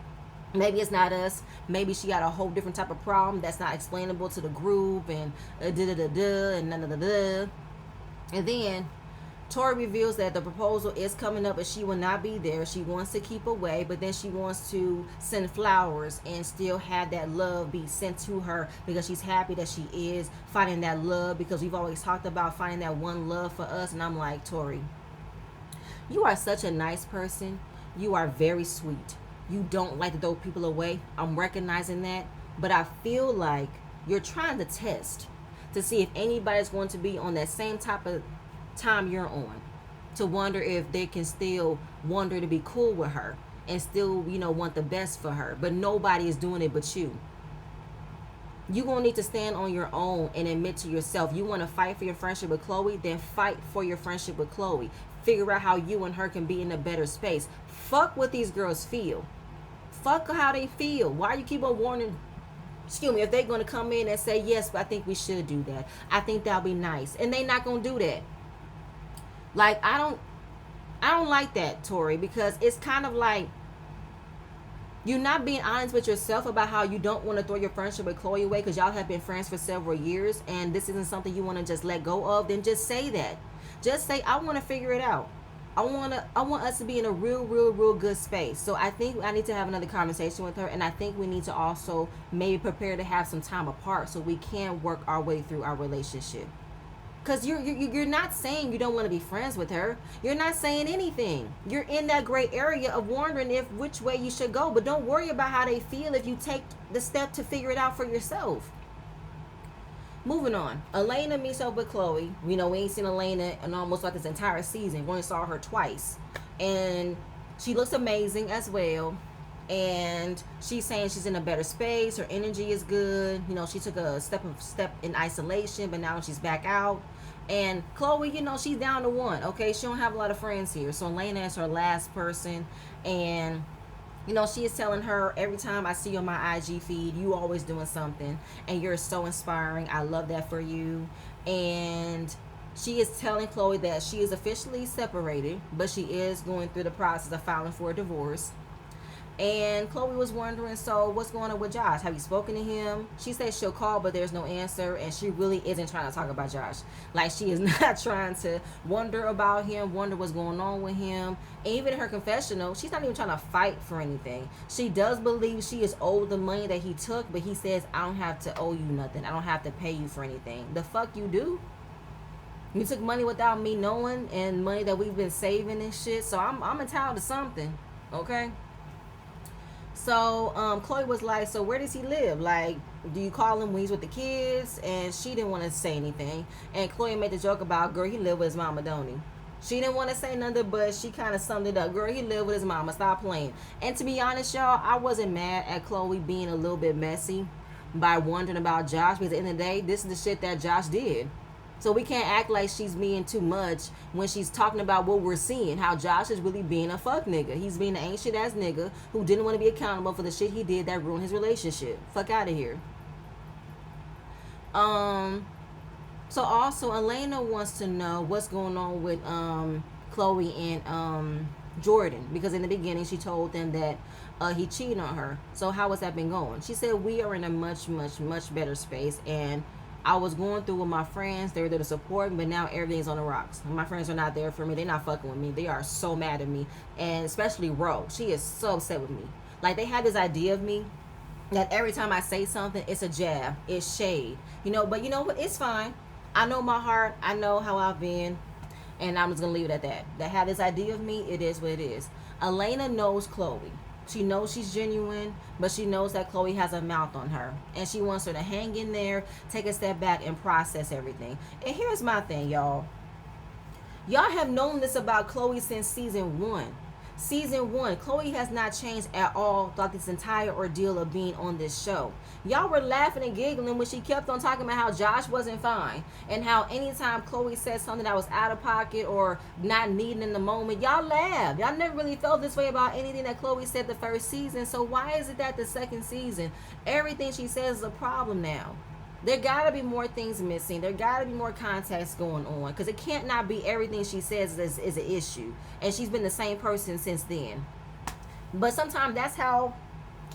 maybe it's not us. Maybe she got a whole different type of problem that's not explainable to the group, and and and then Tori reveals that the proposal is coming up, but she will not be there. She wants to keep away, but then she wants to send flowers and still have that love be sent to her because she's happy that she is finding that love, because we've always talked about finding that one love for us. And I'm like, Tori, you are such a nice person. You are very sweet. You don't like to throw people away. I'm recognizing that. But I feel like you're trying to test to see if anybody's going to be on that same type of time you're on, to wonder if they can still wonder to be cool with her and still, want the best for her. But nobody is doing it but you. You're going to need to stand on your own and admit to yourself, you want to fight for your friendship with Chloe, then fight for your friendship with Chloe. Figure out how you and her can be in a better space. Fuck what these girls feel. Fuck how they feel. Why you keep on warning, if they're going to come in and say, yes, but I think we should do that. I think that'll be nice. And they not going to do that. Like, I don't like that, Tori, because it's kind of like you're not being honest with yourself about how you don't want to throw your friendship with Chloe away because y'all have been friends for several years and this isn't something you want to just let go of. Then just say that. Just say, I want to figure it out. I want us to be in a real good space. So I think I need to have another conversation with her, and I think we need to also maybe prepare to have some time apart so we can work our way through our relationship. Because you're not saying you don't want to be friends with her. You're not saying anything. You're in that gray area of wondering which way you should go. But don't worry about how they feel if you take the step to figure it out for yourself. Moving on. Elena meets up with Chloe. We ain't seen Elena in almost like this entire season. We only saw her twice. And she looks amazing as well. And she's saying she's in a better space. Her energy is good. She took a step in isolation, but now she's back out. And Chloe, she's down to one. Okay, she don't have a lot of friends here. So Elena is her last person. And she is telling her, every time I see you on my IG feed, you always doing something. And you're so inspiring. I love that for you. And she is telling Chloe that she is officially separated, but she is going through the process of filing for a divorce. And Chloe was wondering, so what's going on with Josh? Have you spoken to him? She said she'll call, but there's no answer. And she really isn't trying to talk about Josh. Like, she is not trying to wonder about him, wonder what's going on with him. And even in her confessional, she's not even trying to fight for anything. She does believe she is owed the money that he took, but he says, I don't have to owe you nothing. I don't have to pay you for anything. The fuck you do? You took money without me knowing, and money that we've been saving and shit. So I'm entitled to something, okay? So Chloe was like, so where does he live? Like, do you call him when he's with the kids? And she didn't want to say anything. And Chloe made the joke about, girl, he live with his mama, don't he? She didn't want to say nothing, but she kind of summed it up. Girl, he live with his mama. Stop playing. And to be honest, y'all, I wasn't mad at Chloe being a little bit messy by wondering about Josh. Because at the end of the day, this is the shit that Josh did. So we can't act like she's being too much when she's talking about what we're seeing. How Josh is really being a fuck nigga. He's being an ain't shit ass nigga who didn't want to be accountable for the shit he did that ruined his relationship. Fuck out of here. So also Elena wants to know what's going on with Chloe and Jordan, because in the beginning she told them that he cheated on her. So how has that been going? She said, we are in a much better space, and I was going through with my friends. They were there to support me, but now everything's on the rocks. My friends are not there for me. They're not fucking with me. They are so mad at me. And especially Ro. She is so upset with me. Like, they have this idea of me that every time I say something, it's a jab. It's shade. But you know what? It's fine. I know my heart. I know how I've been. And I'm just going to leave it at that. They have this idea of me. It is what it is. Elena knows Chloe. She knows she's genuine, but she knows that Chloe has a mouth on her. And she wants her to hang in there, take a step back, and process everything. And here's my thing, y'all. Y'all have known this about Chloe since season 1. Season 1, Chloe has not changed at all throughout this entire ordeal of being on this show. Y'all were laughing and giggling when she kept on talking about how Josh wasn't fine, and how anytime Chloe said something that was out of pocket or not needed in the moment, y'all laughed. Y'all never really felt this way about anything that Chloe said the first season. So why is it that the second season, everything she says is a problem now? There gotta be more things missing. There gotta be more context going on, because it can't not be everything she says is an issue, and she's been the same person since then. But sometimes that's how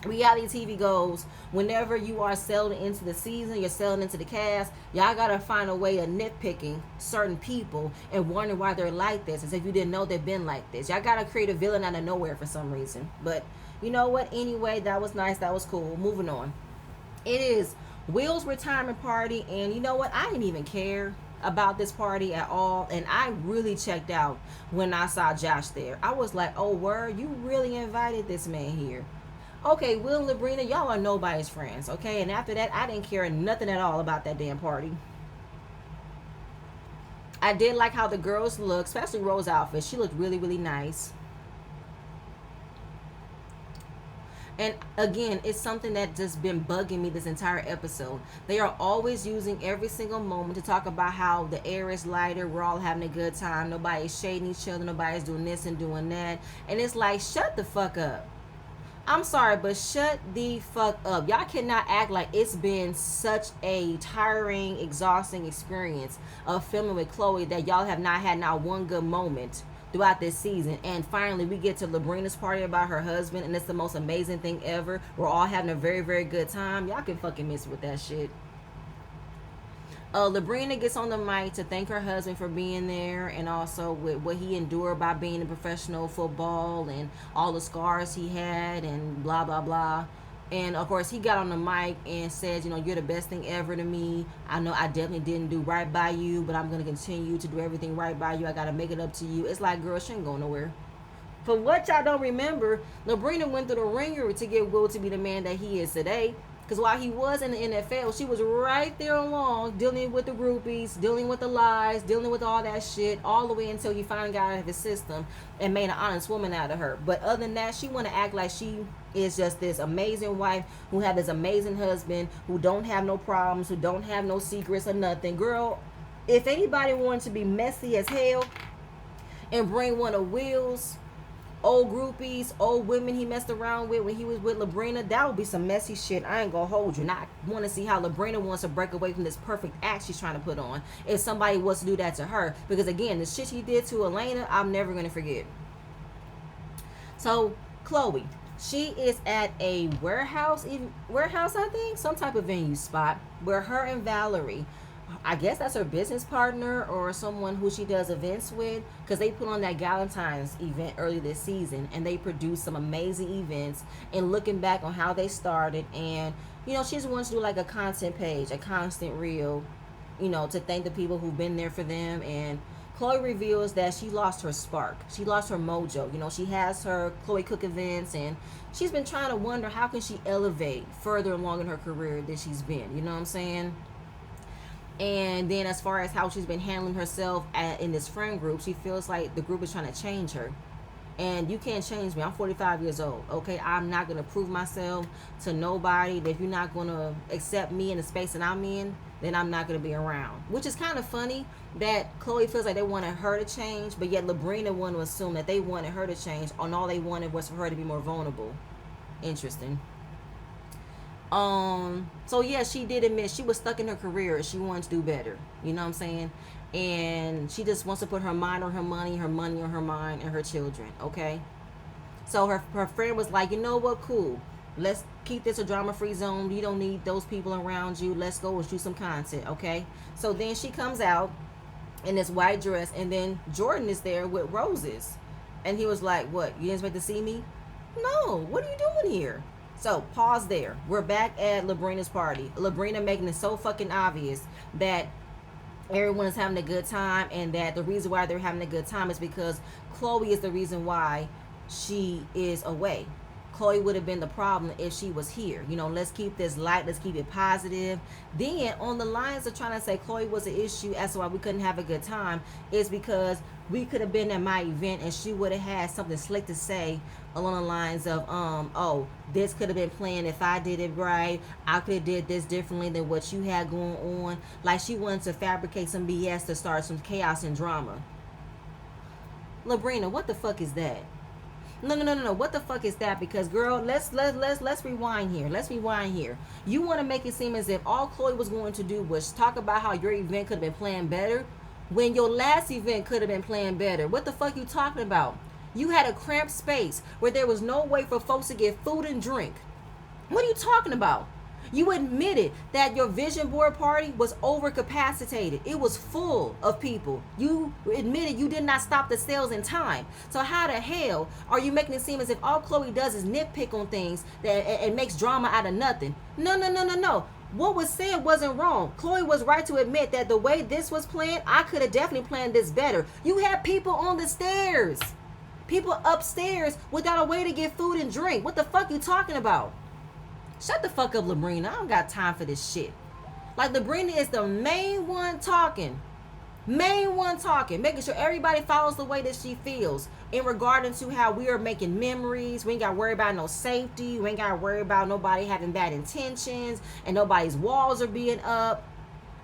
reality TV goes. Whenever you are selling into the season, you're selling into the cast, y'all gotta find a way of nitpicking certain people and wondering why they're like this, as if you didn't know they've been like this. Y'all gotta create a villain out of nowhere for some reason. But you know what? Anyway, that was nice. That was cool. Moving on. It is Will's retirement party, and you know what? I didn't even care about this party at all, and I really checked out when I saw Josh there. I was like, oh word, you really invited this man here. Okay, Will and Labrina, y'all are nobody's friends, okay? And after that, I didn't care nothing at all about that damn party. I did like how the girls looked, especially Rose's outfit. She looked really, really nice. And again, it's something that just been bugging me this entire episode. They are always using every single moment to talk about how the air is lighter, we're all having a good time, nobody's shading each other, nobody's doing this and doing that. And it's like, shut the fuck up. I'm sorry, but shut the fuck up. Y'all cannot act like it's been such a tiring, exhausting experience of filming with Chloe that y'all have not had not one good moment throughout this season. And finally we get to Labrina's party about her husband, and it's the most amazing thing ever. We're all having a very, very good time. Y'all can fucking miss with that shit. Labrina gets on the mic to thank her husband for being there, and also with what he endured by being in professional football and all the scars he had and blah blah blah. And of course he got on the mic and said, you know, you're the best thing ever to me. I know I definitely didn't do right by you, but I'm going to continue to do everything right by you. I got to make it up to you. It's like, girl, she ain't going nowhere. For what y'all don't remember, Labrina went through the ringer to get Will to be the man that he is today. Because while he was in the NFL, she was right there along, dealing with the groupies, dealing with the lies, dealing with all that shit, all the way until he finally got out of his system and made an honest woman out of her. But other than that, she want to act like she is just this amazing wife who had this amazing husband, who don't have no problems, who don't have no secrets or nothing. Girl, if anybody wanted to be messy as hell and bring one of Will's old groupies, old women he messed around with when he was with Labrina, that would be some messy shit. I ain't gonna hold you. And I want to see how Labrina wants to break away from this perfect act she's trying to put on, if somebody wants to do that to her. Because again, the shit she did to Elena, I'm never gonna forget. So Chloe, she is at a warehouse, I think, some type of venue spot, where her and Valerie, I guess that's her business partner or someone who she does events with, because they put on that Galentine's event early this season, and they produced some amazing events. And looking back on how they started, and you know, she just wants to do like a content page, a constant reel, you know, to thank the people who've been there for them. And Chloe reveals that she lost her spark. She lost her mojo. You know, she has her Chloe Cook events, and she's been trying to wonder how can she elevate further along in her career than she's been. You know what I'm saying? And then as far as how she's been handling herself in this friend group, she feels like the group is trying to change her. And you can't change me. I'm 45 years old, okay? I'm not going to prove myself to nobody. If you're not going to accept me in the space that I'm in, then I'm not going to be around. Which is kind of funny that Chloe feels like they wanted her to change, but yet Labrina wanted to assume that they wanted her to change, and all they wanted was for her to be more vulnerable. Interesting. So yeah, she did admit she was stuck in her career. She wants to do better. You know what I'm saying? And she just wants to put her mind on her money on her mind, and her children. Okay. So her friend was like, you know what? Cool. Let's keep this a drama-free zone. You don't need those people around you. Let's go and shoot some content. Okay. So then she comes out in this white dress, and then Jordan is there with roses, and he was like, what? You didn't expect to see me? No. What are you doing here? So, pause there. We're back at Labrina's party. Labrina making it so fucking obvious that everyone is having a good time, and that the reason why they're having a good time is because Chloe is the reason why she is away. Chloe would have been the problem if she was here. Let's keep this light, let's keep it positive. Then, on the lines of trying to say Chloe was an issue as to why we couldn't have a good time, is because we could have been at my event and she would have had something slick to say along the lines of, oh, this could have been planned if I did it right. I could have did this differently than what you had going on. Like she wanted to fabricate some BS to start some chaos and drama. Labrina, what the fuck is that? No. What the fuck is that? Because girl, let's rewind here. Let's rewind here. You want to make it seem as if all Chloe was going to do was talk about how your event could have been planned better, when your last event could have been planned better. What the fuck you talking about? You had a cramped space where there was no way for folks to get food and drink. What are you talking about? You admitted that your vision board party was overcapacitated. It was full of people. You admitted you did not stop the sales in time. So how the hell are you making it seem as if all Chloe does is nitpick on things and makes drama out of nothing? No. What was said wasn't wrong. Chloe was right to admit that the way this was planned, I could have definitely planned this better. You had people on the stairs. People upstairs without a way to get food and drink. What the fuck you talking about? Shut the fuck up, Labrina. I don't got time for this shit. Like, Labrina is the main one talking. Making sure everybody follows the way that she feels in regarding to how we are making memories. We ain't got to worry about no safety. We ain't got to worry about nobody having bad intentions and nobody's walls are being up.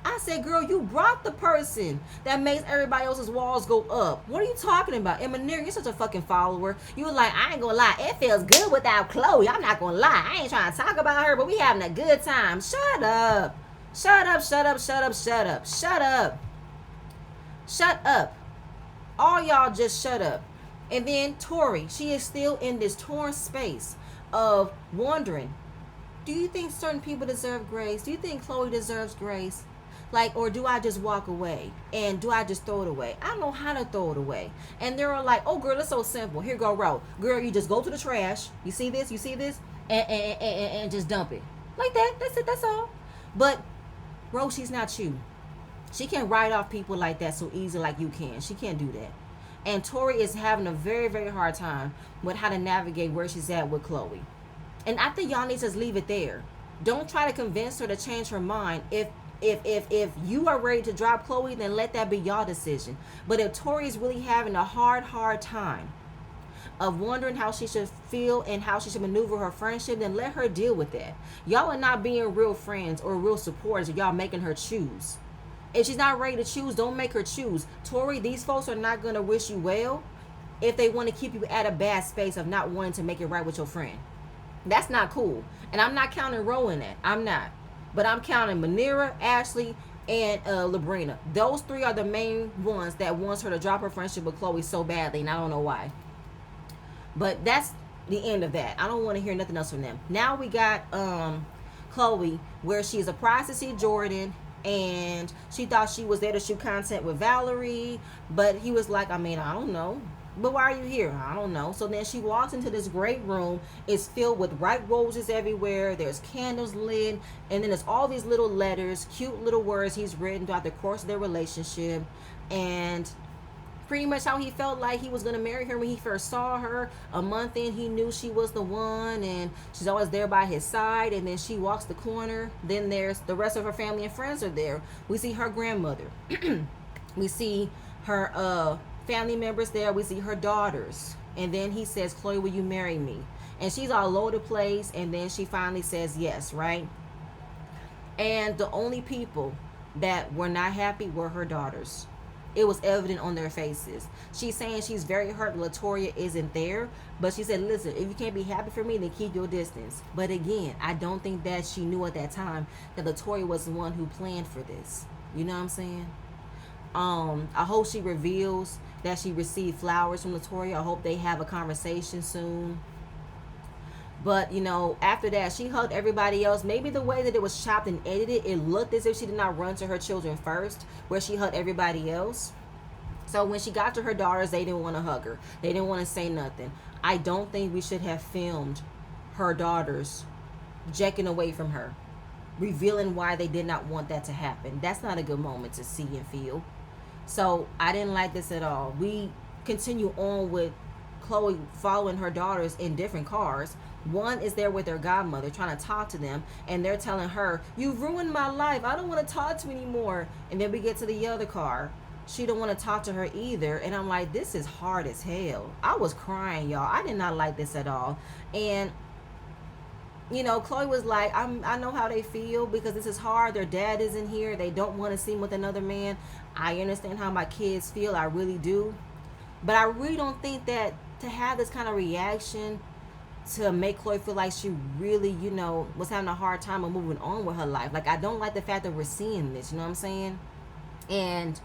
I said, girl, you brought the person that makes everybody else's walls go up. What are you talking about? And Manir, you're such a fucking follower. You were like, I ain't gonna lie, it feels good without Chloe. I'm not gonna lie. I ain't trying to talk about her, but we having a good time. Shut up. All y'all just shut up. And then Tori, she is still in this torn space of wondering, do you think certain people deserve grace? Do you think Chloe deserves grace? Like, or do I just walk away? And do I just throw it away? I don't know how to throw it away. And they're like, oh, girl, it's so simple. Here go, Ro. Girl, you just go to the trash. You see this? And just dump it. Like that. That's it. That's all. But, Ro, she's not you. She can't write off people like that so easy like you can. She can't do that. And Tori is having a very, very hard time with how to navigate where she's at with Chloe. And I think y'all need to just leave it there. Don't try to convince her to change her mind. If you are ready to drop Chloe, then let that be y'all decision. But if Tori is really having a hard time of wondering how she should feel and how she should maneuver her friendship, then let her deal with that. Y'all are not being real friends or real supporters if y'all making her choose. If she's not ready to choose, don't make her choose. Tori, these folks are not going to wish you well if they want to keep you at a bad space of not wanting to make it right with your friend. That's not cool. And I'm not counting Ro in that. I'm not. But I'm counting Manira, Ashley, and Labrina. Those three are the main ones that wants her to drop her friendship with Chloe so badly, and I don't know why. But that's the end of that. I don't want to hear nothing else from them. Now we got Chloe, where she's surprised to see Jordan, and she thought she was there to shoot content with Valerie, but he was like, I don't know. But why are you here? I don't know. So then she walks into this great room. It's filled with ripe roses everywhere. There's candles lit. And then there's all these little letters, cute little words he's written throughout the course of their relationship. And pretty much how he felt like he was going to marry her when he first saw her. A month in, he knew she was the one. And she's always there by his side. And then she walks the corner. Then there's the rest of her family and friends are there. We see her grandmother. We see her family members there. We see her daughters. And then he says, Chloe, will you marry me? And she's all over the place. And then she finally says yes, right? And the only people that were not happy were her daughters. It was evident on their faces. She's saying she's very hurt Latorria isn't there. But she said, listen, if you can't be happy for me, then keep your distance. But again, I don't think that she knew at that time that Latorria was the one who planned for this. You know what I'm saying? I hope she reveals that she received flowers from Latorria. I hope they have a conversation soon. But, after that, she hugged everybody else. Maybe the way that it was chopped and edited, it looked as if she did not run to her children first, where she hugged everybody else. So when she got to her daughters, they didn't want to hug her. They didn't want to say nothing. I don't think we should have filmed her daughters jacking away from her, revealing why they did not want that to happen. That's not a good moment to see and feel. So I didn't like this at all. We continue on with Chloe following her daughters in different cars. One is there with their godmother trying to talk to them, and they're telling her, "You've ruined my life. I don't want to talk to you anymore." And then we get to the other car. She don't want to talk to her either. And I'm like, this is hard as hell. I was crying, y'all. I did not like this at all. And Chloe was like, I know how they feel because this is hard. Their dad isn't here. They don't want to see him with another man. I understand how my kids feel. I really do. But I really don't think that to have this kind of reaction to make Chloe feel like she really, was having a hard time of moving on with her life. Like, I don't like the fact that we're seeing this, you know what I'm saying? And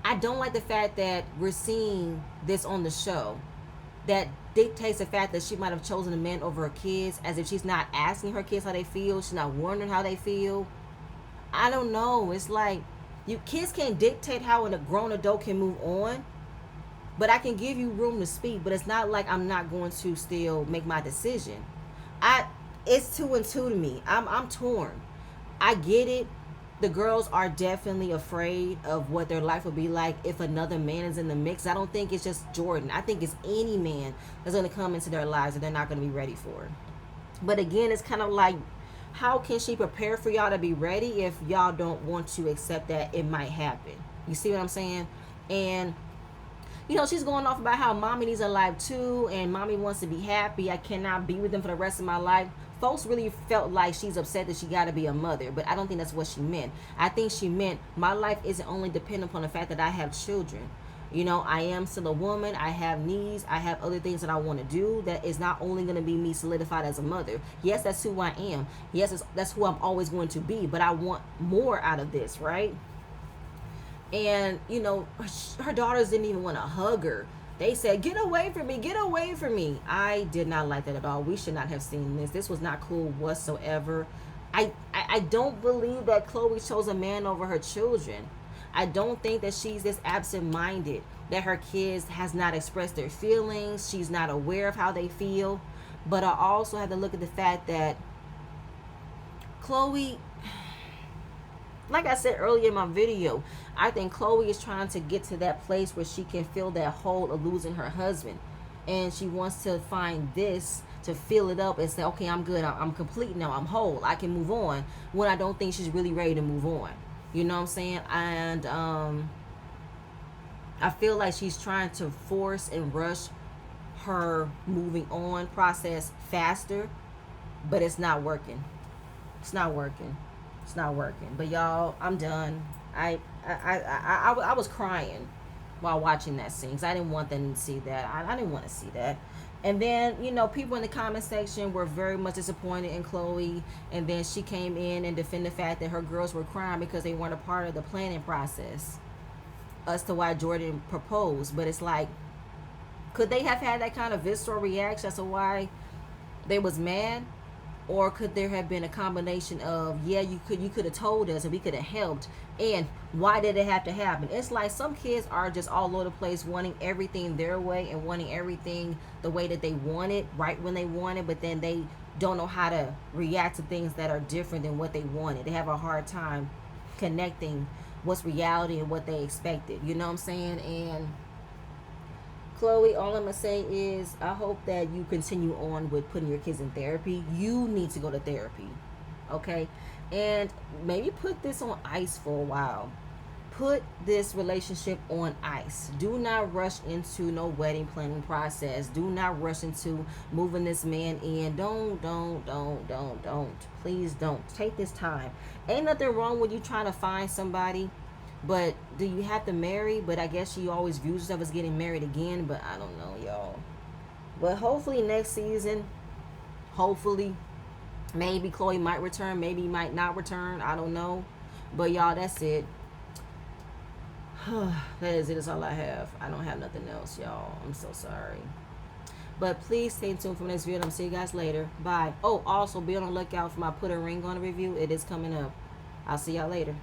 I don't like the fact that we're seeing this on the show. That dictates the fact that she might have chosen a man over her kids, as if she's not asking her kids how they feel. She's not wondering how they feel. I don't know. It's like, kids can't dictate how a grown adult can move on. But I can give you room to speak. But it's not like I'm not going to still make my decision. It's 2 and 2 to me. I'm torn. I get it. The girls are definitely afraid of what their life would be like if another man is in the mix. I don't think it's just Jordan. I think it's any man that's going to come into their lives that they're not going to be ready for. But again, it's kind of like, how can she prepare for y'all to be ready if y'all don't want to accept that it might happen? You see what I'm saying? And she's going off about how mommy needs a life too, and mommy wants to be happy. I cannot be with them for the rest of my life. Folks really felt like she's upset that she got to be a mother, but I don't think that's what she meant. I think she meant my life isn't only dependent upon the fact that I have children. I am still a woman. I have needs. I have other things that I want to do. That is not only going to be me solidified as a mother. Yes, that's who I am. Yes, that's who I'm always going to be, but I want more out of this, right? And, her daughters didn't even want to hug her. They said, "Get away from me, get away from me." I did not like that at all. We should not have seen this. This was not cool whatsoever. I don't believe that Chloe chose a man over her children. I don't think that she's this absent-minded, that her kids has not expressed their feelings. She's not aware of how they feel. But I also have to look at the fact that Chloe, like I said earlier in my video, I think Chloe is trying to get to that place where she can feel that hole of losing her husband. And she wants to find this to fill it up and say, okay, I'm good. I'm complete now. I'm whole. I can move on, when I don't think she's really ready to move on. You know what I'm saying? And I feel like she's trying to force and rush her moving on process faster, but it's not working. It's not working. It's not working. But y'all, I'm done. I was crying while watching that scene, because I didn't want them to see that. I didn't want to see that. And then, people in the comment section were very much disappointed in Chloe. And then she came in and defended the fact that her girls were crying because they weren't a part of the planning process as to why Jordan proposed. But it's like, could they have had that kind of visceral reaction as to why they was mad? Or could there have been a combination of, yeah, you could have told us and we could have helped, and why did it have to happen? It's like some kids are just all over the place, wanting everything their way and wanting everything the way that they want it, right when they want it, but then they don't know how to react to things that are different than what they wanted. They have a hard time connecting what's reality and what they expected. You know what I'm saying? And Chloe, all I'm going to say is I hope that you continue on with putting your kids in therapy. You need to go to therapy, okay? And maybe put this on ice for a while. Put this relationship on ice. Do not rush into no wedding planning process. Do not rush into moving this man in. Don't. Please don't. Take this time. Ain't nothing wrong with you trying to find somebody. But do you have to marry? But I guess she always views herself as getting married again. But I don't know, y'all. But hopefully next season, maybe Chloe might return. Maybe might not return. I don't know. But y'all, that's it. That is it. That's all I have. I don't have nothing else, y'all. I'm so sorry. But please stay tuned for the next video. I'm going to see you guys later. Bye. Oh, also be on the lookout for my Put a Ring on a review. It is coming up. I'll see y'all later.